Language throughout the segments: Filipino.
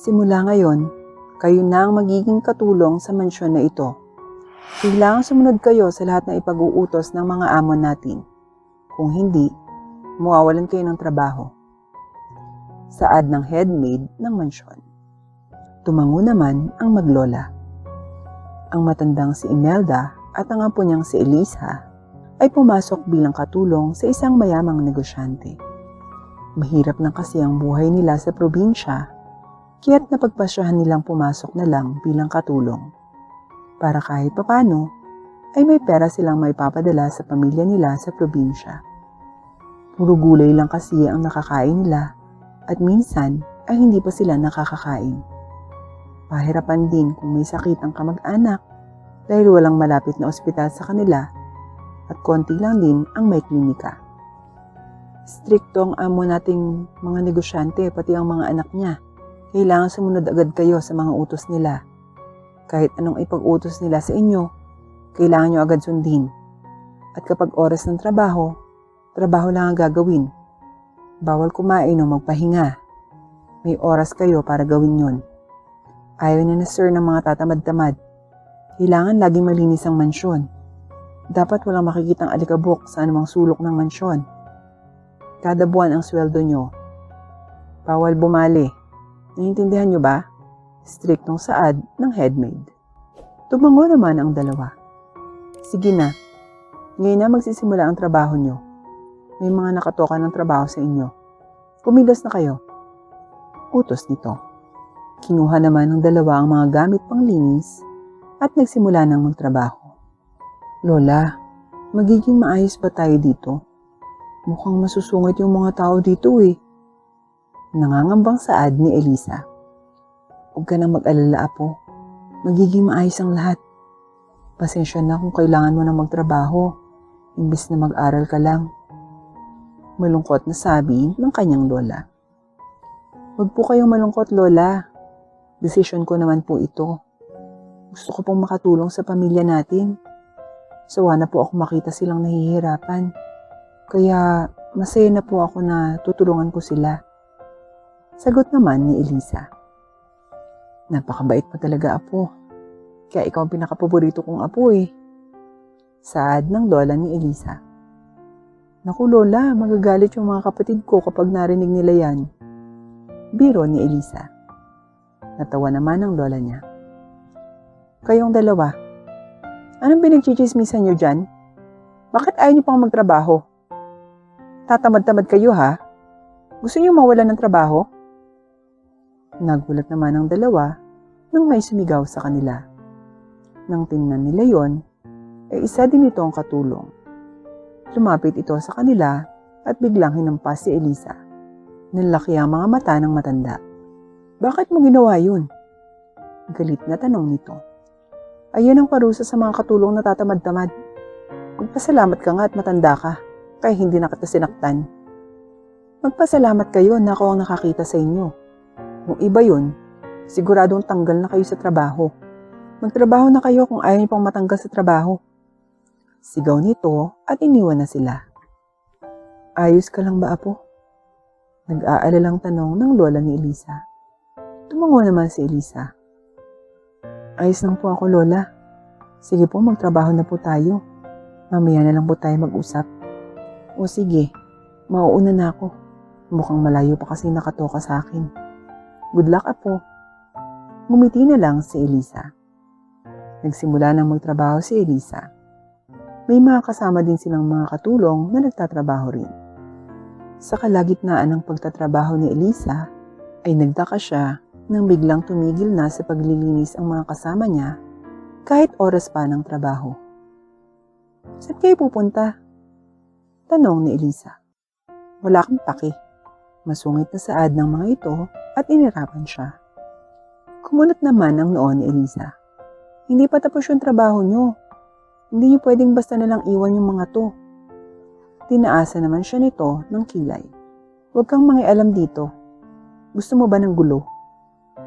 Simula ngayon, kayo na ang magiging katulong sa mansyon na ito. Kailangang sumunod kayo sa lahat ng ipag-uutos ng mga amo natin. Kung hindi, mawawalan kayo ng trabaho. Saad ng headmaid ng mansyon. Tumango naman ang maglola. Ang matandang si Imelda at ang apo niyang si Elisa ay pumasok bilang katulong sa isang mayamang negosyante. Mahirap lang kasi ang buhay nila sa probinsya, kaya't napagpasyahan nilang pumasok na lang bilang katulong. Para kahit papano, ay may pera silang maipapadala sa pamilya nila sa probinsya. Puro gulay lang kasi ang nakakain nila at minsan ay hindi pa sila nakakakain. Pahirapan din kung may sakit ang kamag-anak dahil walang malapit na ospital sa kanila at konti lang din ang may klinika. Strikto ang amo nating mga negosyante pati ang mga anak niya. Kailangan sumunod agad kayo sa mga utos nila. Kahit anong ipag-utos nila sa inyo, kailangan nyo agad sundin. At kapag oras ng trabaho, trabaho lang ang gagawin. Bawal kumain o magpahinga. May oras kayo para gawin yon. Ayaw na sir ng mga tatamad-tamad. Kailangan laging malinis ang mansyon. Dapat walang makikitang alikabok sa anumang sulok ng mansyon. Kada buwan ang sweldo nyo. Bawal bumali. Naiintindihan nyo ba? Striktong saad ng headmaid. Tumango naman ang dalawa. Sige na. Ngayon na magsisimula ang trabaho nyo. May mga nakatoka ng trabaho sa inyo. Kumilos na kayo. Utos nito. Kinuha naman ng dalawa ang mga gamit panglinis at nagsimula ng magtrabaho. Lola, magiging maayos ba tayo dito? Mukhang masusungit yung mga tao dito eh. Nangangambang saad ni Elisa. Huwag ka nang mag-alala, apo. Magiging maayos ang lahat. Pasensya na kung kailangan mo na magtrabaho, imbis na mag-aral ka lang. Malungkot na sabi ng kanyang lola. Huwag po kayong malungkot, lola. Desisyon ko naman po ito. Gusto ko pong makatulong sa pamilya natin. Sawa na po ako makita silang nahihirapan. Kaya masaya na po ako na tutulungan ko sila. Sagot naman ni Elisa. Napakabait mo talaga, apo. Kaya ikaw ang pinakapaborito kong apo eh. Saad ng lola ni Elisa. Naku lola, magagalit yung mga kapatid ko kapag narinig nila yan. Biro ni Elisa. Natawa naman ang lola niya. Kayong dalawa, anong pinagchichismisan nyo dyan? Bakit ayaw nyo pang magtrabaho? Tatamad-tamad kayo ha? Gusto nyo mawalan ng trabaho? Nagulat naman ang dalawa nang may sumigaw sa kanila. Nang tingnan nila yon, ay isa din ito ang katulong. Lumapit ito sa kanila at biglang hinampas si Elisa. Nalaki ang mga mata ng matanda. Bakit mo ginawa yun? Galit na tanong nito. Ayun ang parusa sa mga katulong na tatamad-tamad. Magpasalamat ka nga at matanda ka. Kaya hindi na kita sinaktan. Magpasalamat kayo na ako ang nakakita sa inyo. Kung iba yun, siguradong tanggal na kayo sa trabaho. Magtrabaho na kayo kung ayaw niyo pang matanggal sa trabaho. Sigaw nito at iniwan na sila. Ayos ka lang ba, apo? Nag-aalalang tanong ng lola ni Elisa. Tumango naman si Elisa. Ayos lang po ako, lola. Sige po, magtrabaho na po tayo. Mamaya na lang po tayo mag-usap. O sige, mauuna na ako. Mukhang malayo pa kasi nakatoka sa akin. Good luck, apo. Ngumiti na lang si Elisa. Nagsimula nang magtrabaho si Elisa. May mga kasama din silang mga katulong na nagtatrabaho rin. Sa kalagitnaan ng pagtatrabaho ni Elisa, ay nagtaka siya nang biglang tumigil na sa paglilinis ang mga kasama niya kahit oras pa ng trabaho. Saan kayo pupunta? Tanong ni Elisa. Wala kang paki. Masungit na saad ng mga ito at inirapan siya. Kumunot naman ang noo ni Elisa. Hindi pa tapos yung trabaho nyo. Hindi nyo pwedeng basta nalang iwan yung mga to. Tinaasa naman siya nito ng kilay. Huwag kang mangialam dito. Gusto mo ba ng gulo?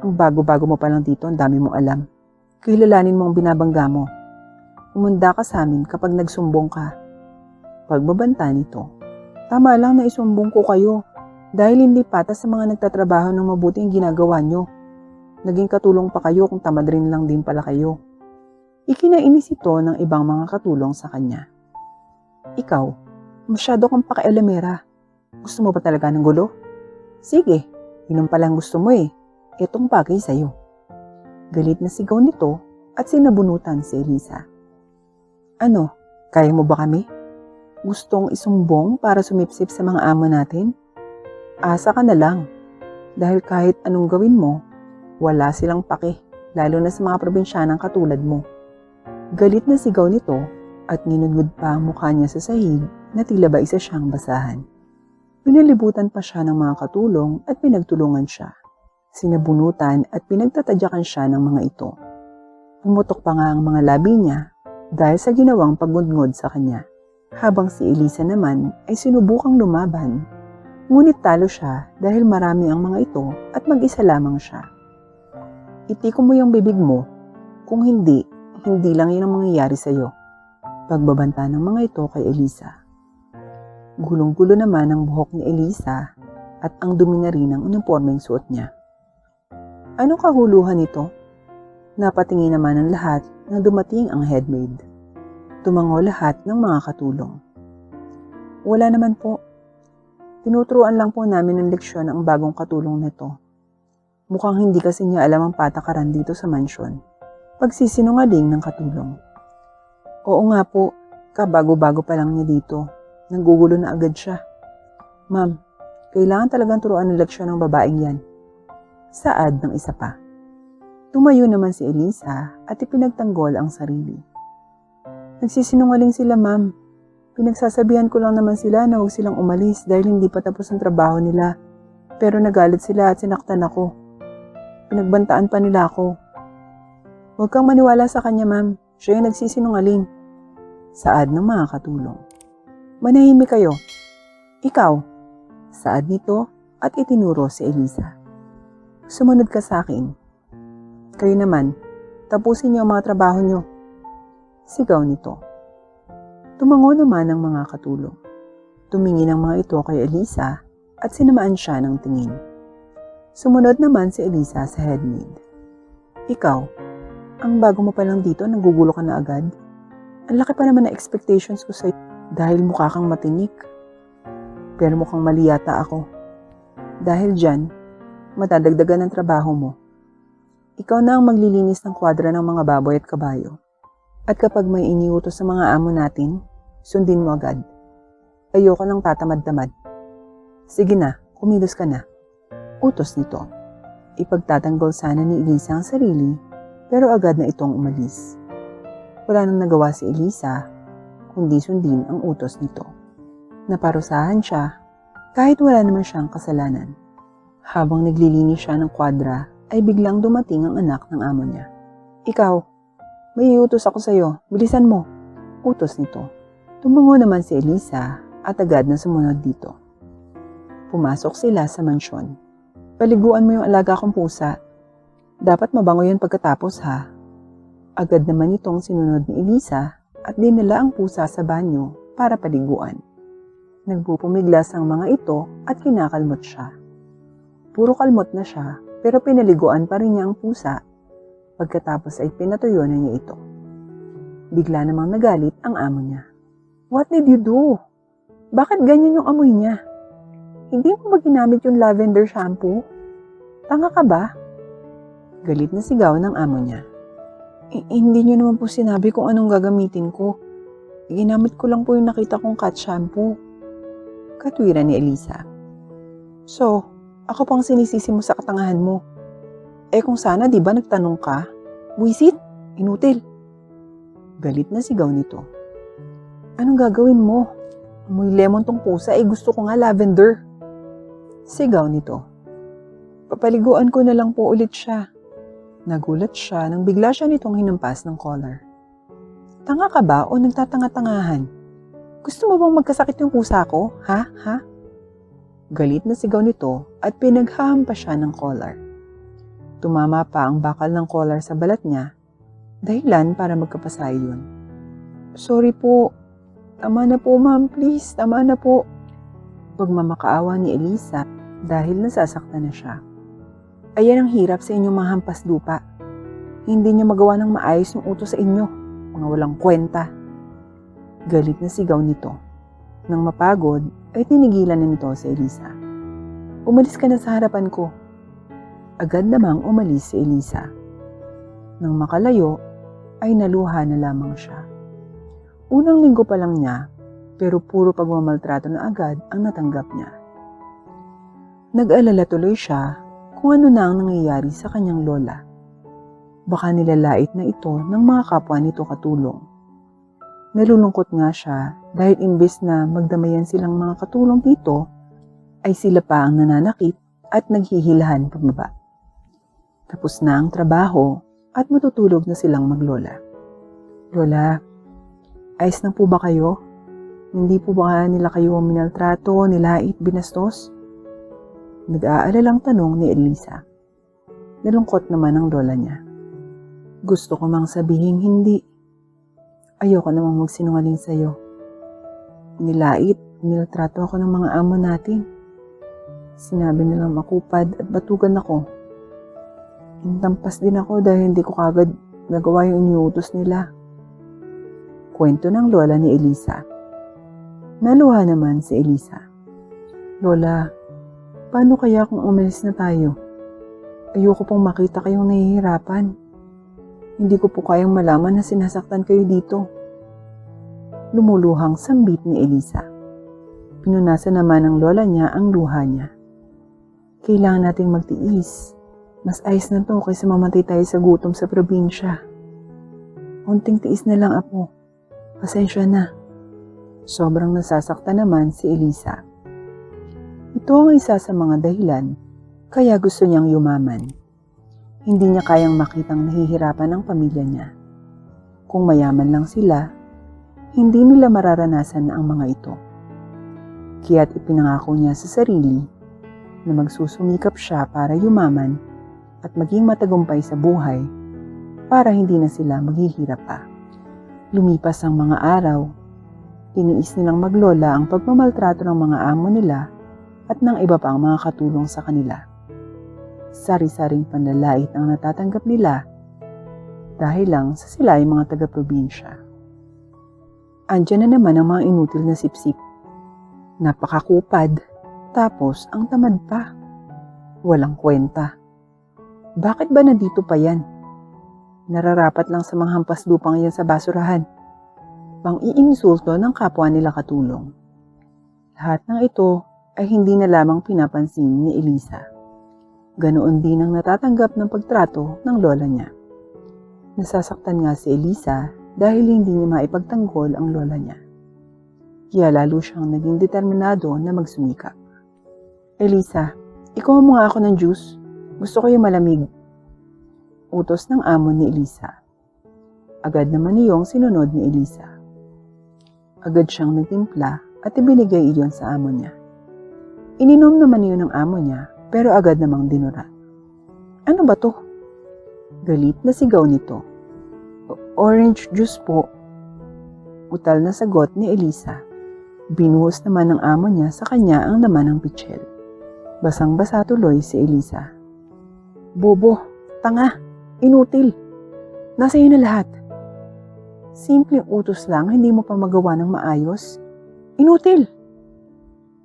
Ang bago-bago mo pa lang dito, ang dami mong alam. Kilalanin mo ang binabangga mo. Umunda ka sa amin kapag nagsumbong ka. Pagbabanta nito. Tama lang na isumbong ko kayo dahil hindi patas sa mga nagtatrabaho ng mabuti ang ginagawa nyo. Naging katulong pa kayo kung tamad rin lang din pala kayo. Ikinainis ito ng ibang mga katulong sa kanya. Ikaw, masyado kang pakialamera. Gusto mo ba talaga ng gulo? Sige, yun palang gusto mo eh. Itong bagay sa'yo. Galit na sigaw nito at sinabunutan si Elisa. Ano, kaya mo ba kami? Gustong isumbong para sumipsip sa mga amo natin? Asa ka na lang. Dahil kahit anong gawin mo, wala silang pake, lalo na sa mga probinsyanang katulad mo. Galit na sigaw nito at ninugod pa ang mukha niya sa sahig na tila ba isa siyang basahan. Pinalibutan pa siya ng mga katulong at pinagtulungan siya. Sinabunutan at pinagtatadyakan siya ng mga ito. Pumutok pa nga ang mga labi niya dahil sa ginawang pagngudngod sa kanya. Habang si Elisa naman ay sinubukang lumaban, ngunit talo siya dahil marami ang mga ito at mag-isa lamang siya. Itiko mo yung bibig mo, kung hindi, hindi lang yun ang mangyayari sa'yo. Pagbabanta ng mga ito kay Elisa. Gulong-gulo naman ang buhok ni Elisa at ang dumi na rin ang uniformeng suot niya. Anong kahuluhan nito? Napatingin naman ang lahat nang dumating ang headmaid. Tumango lahat ng mga katulong. Wala naman po. Tinuturuan lang po namin ng leksyon ang bagong katulong nito. Mukhang hindi kasi niya alam ang patakaran dito sa mansyon. Pagsisinungaling ng katulong. Oo nga po, kabago-bago pa lang niya dito. Nanggugulo na agad siya. Ma'am, kailangan talagang turuan ng leksyon ng babaeng yan. Saad ng isa pa. Tumayo naman si Elisa at ipinagtanggol ang sarili. Nagsisinungaling sila, ma'am. Pinagsasabihan ko lang naman sila na huwag silang umalis dahil hindi pa tapos ang trabaho nila. Pero nagalit sila at sinaktan ako. Pinagbantaan pa nila ako. Huwag kang maniwala sa kanya, ma'am. Siya yung nagsisinungaling. Saad ng mga katulong. Manahimik kayo. Ikaw. Saad nito at itinuro si Elisa. Sumunod ka sa akin. Kayo naman, tapusin niyo ang mga trabaho niyo. Sigaw nito. Tumango naman ang mga katulong. Tumingin ang mga ito kay Elisa at sinamaan siya ng tingin. Sumunod naman si Elisa sa headmaid. Ikaw, ang bago mo pa lang dito, nagugulo ka na agad. Ang laki pa naman na expectations ko sa'yo dahil mukha kang matinik. Pero mukhang mali yata ako. Dahil dyan, matadagdagan ang trabaho mo. Ikaw na ang maglilinis ng kwadra ng mga baboy at kabayo. At kapag may iniutos sa mga amo natin, sundin mo agad. Ayoko nang tatamad-tamad. Sige na, kumilos ka na. Utos nito. Ipagtatanggol sana ni Elisa ang sarili, pero agad na itong umalis. Wala nang nagawa si Elisa, kundi sundin ang utos nito. Naparusahan siya, kahit wala naman siyang kasalanan. Habang naglilinis siya ng kwadra, ay biglang dumating ang anak ng amo niya. Ikaw, may iutos ako sa'yo, bilisan mo. Utos nito. Tumango naman si Elisa at agad na sumunod dito. Pumasok sila sa mansyon. Paliguan mo yung alaga kong pusa. Dapat mabango yun pagkatapos ha. Agad naman itong sinunod ni Elisa at dinala ang pusa sa banyo para paliguan. Nagpupumiglas ang mga ito at kinakalmot siya. Puro kalmot na siya pero pinaliguan pa rin niya ang pusa. Pagkatapos ay pinatuyo na niya ito. Bigla namang nagalit ang amo niya. What did you do? Bakit ganyan yung amoy niya? Hindi mo ba ginamit yung lavender shampoo? Tanga ka ba? Galit na sigaw ng amo niya. Hindi niyo naman po sinabi kung anong gagamitin ko. Ginamit ko lang po yung nakita kong cat shampoo. Katwiran ni Elisa. So, ako pang sinisisi mo sa katangahan mo. Eh kung sana di ba nagtanong ka? Buisit, inutil. Galit na sigaw nito. Anong gagawin mo? Amoy lemon tong pusa, gusto ko nga lavender. Sigaw nito. Papaliguan ko na lang po ulit siya. Nagulat siya nang bigla siya nitong hinampas ng collar. Tanga ka ba o nagtatanga-tangahan? Gusto mo bang magkasakit yung pusa ko? Ha? Galit na sigaw nito at pinaghahampas siya ng collar. Tumama pa ang bakal ng collar sa balat niya, dahilan para magkapasay yun. Sorry po. Tama na po ma'am, please. Tama na po. Pagmamakaawa ni Elisa dahil nasasaktan na siya. Ayan ang hirap sa inyong mga hampas lupa. Hindi niyo magawa ng maayos yung utos sa inyo, mga walang kwenta. Galit na sigaw nito. Nang mapagod, ay tinigilan na nito si Elisa. Umalis ka na sa harapan ko. Agad namang umalis si Elisa. Nang makalayo, ay naluha na lamang siya. Unang linggo pa lang niya, pero puro pagmamaltrato na agad ang natanggap niya. Nag-alala tuloy siya kung ano na ang nangyayari sa kanyang lola. Baka nilalait na ito ng mga kapwa nito katulong. Nalulungkot nga siya dahil imbes na magdamayan silang mga katulong dito, ay sila pa ang nananakit at naghihilahan pababa. Tapos na ang trabaho at matutulog na silang maglola. Lola, ayos na po ba kayo? Hindi po ba nila kayo minaltrato, nilait, binastos? Nag-aalalang tanong ni Elisa. Nalungkot naman ang lola niya. Gusto ko mang sabihin hindi. Ayoko namang magsinungaling sa'yo. Nilait, niltrato ako ng mga amo natin. Sinabi nilang makupad at batugan ako. Intampas din ako dahil hindi ko kagad nagawa yung iniutos nila. Kwento ng lola ni Elisa. Naluha naman si Elisa. Lola, paano kaya kung umalis na tayo? Ayoko pong makita kayong nahihirapan. Hindi ko po kayang malaman na sinasaktan kayo dito. Lumuluhang sambit ni Elisa. Pinunasan naman ng lola niya ang luha niya. Kailangan nating magtiis. Mas ayos na to kaysa mamatay tayo sa gutom sa probinsya. Unting tiis na lang, apo. Pasensya na. Sobrang nasasaktan naman si Elisa. Ito ang isa sa mga dahilan kaya gusto niyang yumaman. Hindi niya kayang makitang nahihirapan ang pamilya niya. Kung mayaman lang sila, hindi nila mararanasan ang mga ito. Kaya't ipinangako niya sa sarili na magsusumikap siya para yumaman at maging matagumpay sa buhay para hindi na sila maghihirap pa. Lumipas ang mga araw, tiniis nilang maglola ang pagmamaltrato ng mga amo nila at ng iba pang mga katulong sa kanila. Sari-saring panlalait ang natatanggap nila dahil lang sa sila ay mga taga-probinsya. Andiyan na naman ang mga inutil na sipsip. Napakakupad, tapos ang tamad pa. Walang kwenta. Bakit ba nandito pa yan? Nararapat lang sa mga hampas lupang yan sa basurahan. Pang-iinsulto ng kapwa nila katulong. Lahat ng ito ay hindi na lamang pinapansin ni Elisa. Ganoon din ang natatanggap ng pagtrato ng lola niya. Nasasaktan nga si Elisa dahil hindi niya maipagtanggol ang lola niya. Kaya lalo siyang naging determinado na magsumikap. Elisa, ikuha mo nga ako ng juice. Gusto ko yung malamig. Utos ng amo ni Elisa. Agad naman iyong sinunod ni Elisa. Agad siyang nagtimpla at ibinigay iyon sa amo niya. Ininom naman iyon ng amo niya pero agad namang dinura. Ano ba to? Galit na sigaw nito. Orange juice po. Utal na sagot ni Elisa. Binuhos naman ng amo niya sa kanya ang laman ng pitsil. Basang-basa tuloy si Elisa. Bobo, tanga, inutil. Nasa iyo na lahat. Simpleng utos lang, hindi mo pa magawa ng maayos. Inutil!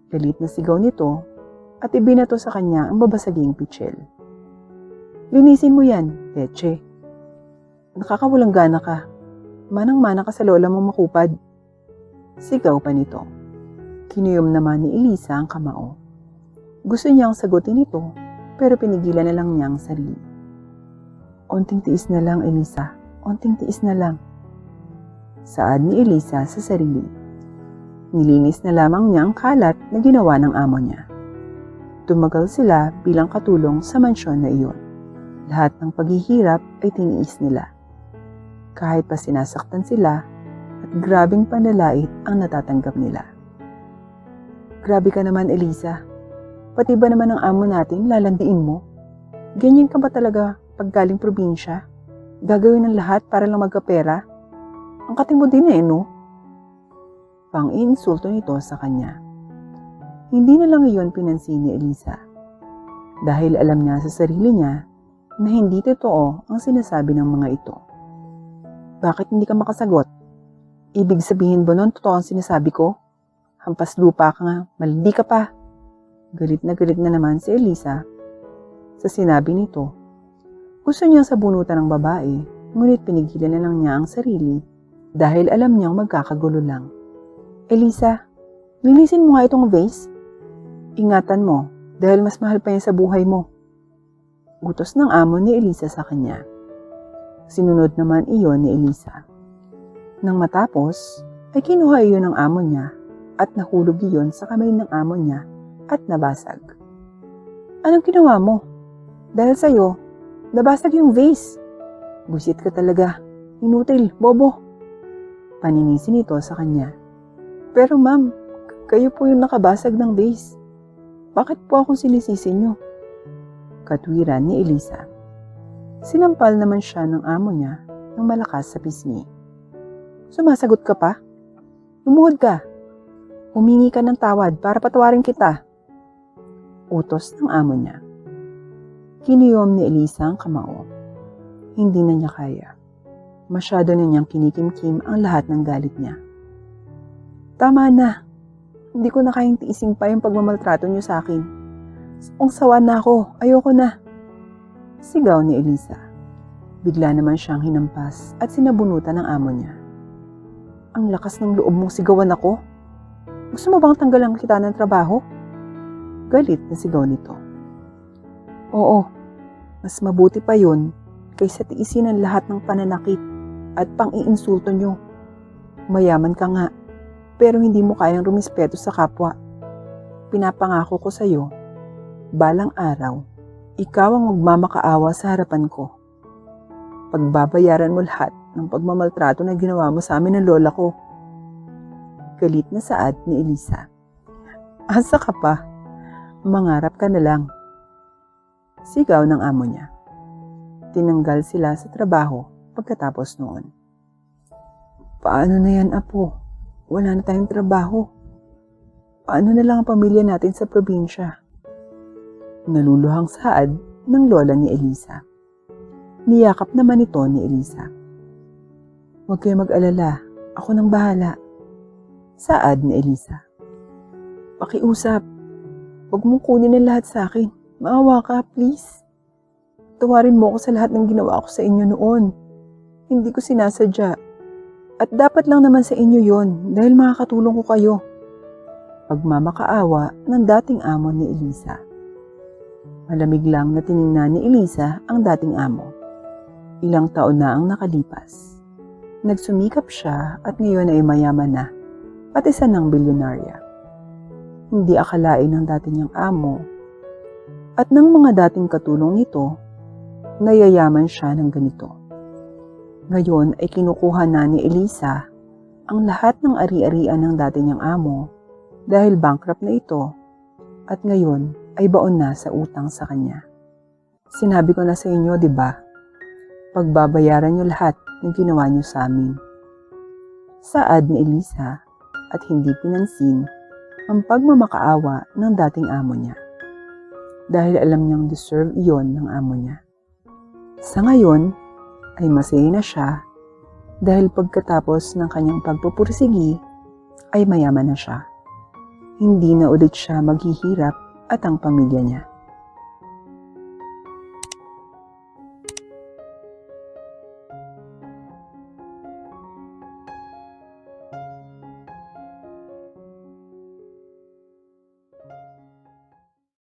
Galit na sigaw nito at ibinato sa kanya ang babasaging pitsil. Linisin mo yan, leche. Nakakawalang gana ka. Manang-mana ka sa lola mong makupad. Sigaw pa nito. Kinuyom naman ni Elisa ang kamao. Gusto niyang sagutin ito, pero pinigilan na lang niya ang sarili. Onting tiis na lang, Elisa. Onting tiis na lang. Saad ni Elisa sa sarili. Nilinis na lamang niya ang kalat na ginawa ng amo niya. Tumagal sila bilang katulong sa mansyon na iyon. Lahat ng paghihirap ay tiniis nila. Kahit pa sinasaktan sila at grabing panlalait ang natatanggap nila. Grabe ka naman, Elisa. Pati ba naman ang amo natin lalandiin mo? Ganyan ka ba talaga pag galing probinsya? Gagawin ng lahat para lang magkapera? Ang kati mo din no? Pang-insulto nito sa kanya. Hindi na lang iyon pinansin ni Elisa. dahil alam niya sa sarili niya na hindi totoo ang sinasabi ng mga ito. Bakit hindi ka makasagot? Ibig sabihin ba nun totoo ang sinasabi ko? Hampas lupa ka nga, malindi ka pa. Galit na naman si Elisa sa sinabi nito. Gusto niyang sabunutan ng babae, ngunit pinigilan na lang niya ang sarili dahil alam niyang magkakagulo lang. Elisa, linisin mo nga itong vase. Ingatan mo dahil mas mahal pa yan sa buhay mo. Utos ng amo ni Elisa sa kanya. Sinunod naman iyon ni Elisa. Nang matapos, ay kinuha iyon ng amo niya at nahulog iyon sa kamay ng amo niya at nabasag. Anong ginawa mo? Dahil sa'yo, nabasag yung vase. Busit ka talaga. Inutil, bobo. Paninisi nito sa kanya. Pero ma'am, kayo po yung nakabasag ng vase. Bakit po akong sinisisi niyo? Katwiran ni Elisa. Sinampal naman siya ng amo niya ng malakas sa pisngi. Sumasagot ka pa? Lumuhod ka. Humingi ka ng tawad para patawarin kita. Utos ng amo niya. Kiniyom ni Elisa ang kamao. Hindi na niya kaya. Masyado na niyang kinikimkim ang lahat ng galit niya. Tama na. Hindi ko na kayang tiisin pa yung pagmamaltrato niyo sa akin. Ang sawa na ako. Ayoko na. Sigaw ni Elisa. Bigla naman siyang hinampas at sinabunutan ng amo niya. Ang lakas ng loob mong sigawan ako. Gusto mo bang tanggalan kita ng trabaho? Galit na sigaw nito. Oo, mas mabuti pa yun kaysa tiisin ang lahat ng pananakit at pang-iinsulto nyo. Mayaman ka nga, pero hindi mo kayang rumispeto sa kapwa. Pinapangako ko sa'yo, balang araw, ikaw ang magmamakaawa sa harapan ko. Pagbabayaran mo lahat ng pagmamaltrato na ginawa mo sa amin ng lola ko. Galit na saad ni Elisa. Asa ka pa? Mangarap ka na lang. Sigaw ng amo niya. Tinanggal sila sa trabaho pagkatapos noon. Paano na yan, apo? Wala na tayong trabaho. Paano na lang ang pamilya natin sa probinsya? Naluluhang saad ng lola ni Elisa. Niyakap naman ito ni Elisa. Huwag kayo mag-alala. Ako nang bahala. Saad ni Elisa. Pakiusap. Huwag mong kunin ang lahat sa akin. Maawa ka, please. Tawarin mo ako sa lahat ng ginawa ko sa inyo noon. Hindi ko sinasadya. At dapat lang naman sa inyo yon dahil makakatulong ko kayo. Pagmamakaawa ng dating amo ni Elisa. Malamig lang na tiningnan ni Elisa ang dating amo. Ilang taon na ang nakalipas. Nagsumikap siya at ngayon ay mayaman na at isa ng bilyonarya. Hindi akalain ng dati niyang amo at ng mga dating katulong nito na yayaman siya ng ganito. Ngayon ay kinukuha na ni Elisa ang lahat ng ari-arian ng dati niyang amo dahil bankrupt na ito at ngayon ay baon na sa utang sa kanya. Sinabi ko na sa inyo, di ba? Pagbabayaran niyo lahat ng ginawa niyo sa amin. Saad ni Elisa at hindi pinansin ang pagmamakaawa ng dating amo niya. Dahil alam niyang deserve iyon ng amo niya. Sa ngayon, ay masaya na siya dahil pagkatapos ng kanyang pagpupursigi, ay mayaman na siya. Hindi na ulit siya maghihirap at ang pamilya niya.